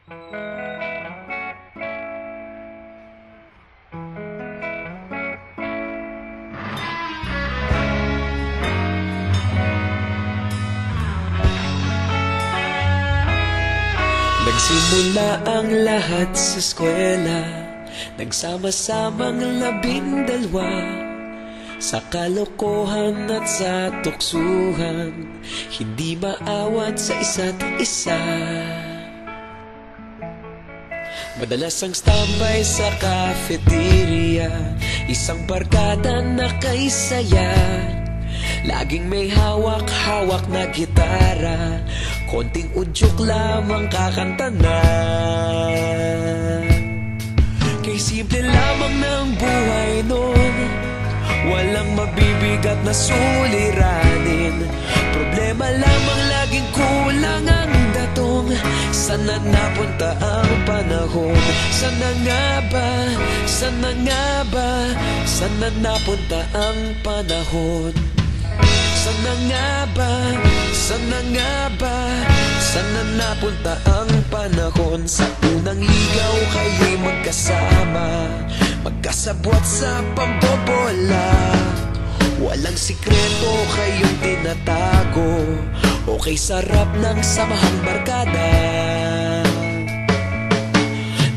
Nagsimula ang lahat sa eskwela, nagsama-samang 12, sa kalokohan at sa tuksuhan, hindi maawat sa isa't isa. Madalas ang standby sa cafeteria, isang barkada na kay saya. Laging may hawak-hawak na gitara, konting udyok lamang kakanta na. Kay simple lamang ng buhay nun, walang mabibigat na suliranin. Problema lamang laging kulang ang datong. Sana napunta ang panahon? Sana nga ba? Sana nga ba? Sana napunta ang panahon? Sana nga ba? Sana nga ba? Sana napunta ang panahon? Sa unang ligaw kayo'y magkasama, magkasabwat sa pambobola. Walang sikreto kayong tinatago, okay sarap ng samahang barkada.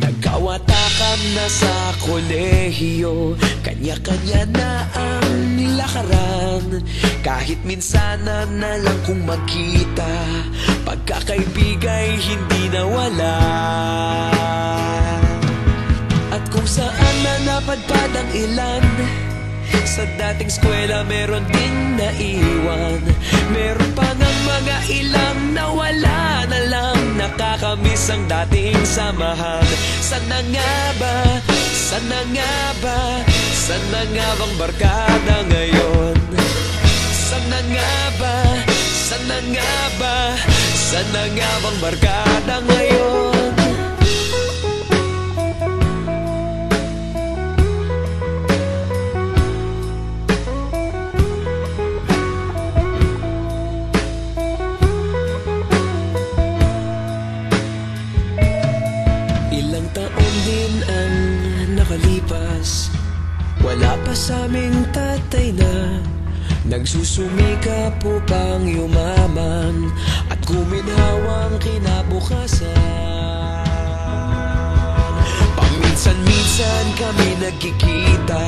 Nagkawatakan na sa kolehiyo, kanya-kanya na ang nilakaran. Kahit minsan na lang kung magkita, pagkakaibigay hindi nawala. At kung saan na napadpad ang ilan, sa dating eskwela meron din naiwan. Meron pa ng mga ilang nawala na lang, nakakamiss ang dating samahan. Sana nga ba? Sana nga ba? Sana nga bang barkada ngayon? Sana nga ba? Sana nga ba? Sana nga bang barkada ngayon? Ilang taon din ang nakalipas, wala pa sa aming tatay na nagsusumikap upang yumaman at guminhawang kinabukasan. Paminsan-minsan kami nagkikita,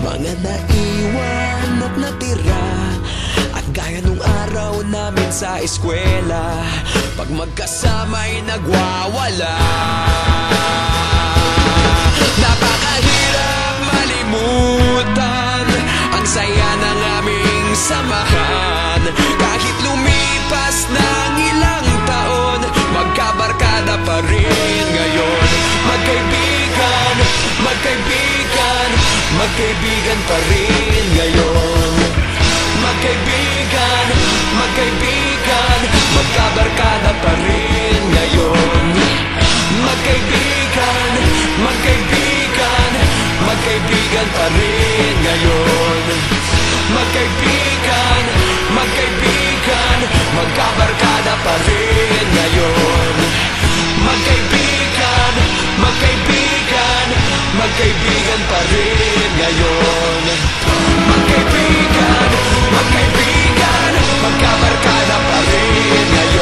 mga naiwan at natira. At gaya nung araw namin sa eskwela, pag magkasama'y nagwawala. Napakahirap malimutan ang saya ng aming samahan. Kahit lumipas ng ilang taon, magkabarkada pa rin ngayon. Magkaibigan, magkaibigan, magkaibigan pa rin ngayon. Magkaibigan, magkaibigan, magkabarkada pa rin ngayon. Magkaibigan, magkaibigan, magkaibigan pa rin ngayon. Magkaibigan, magkaibigan, magkabarkada pa rin ngayon. Magkaibigan, magkaibigan, magkaibigan pa rin ngayon. Magkaibigan, magkaibigan, magkabarkada pa rin ngayon.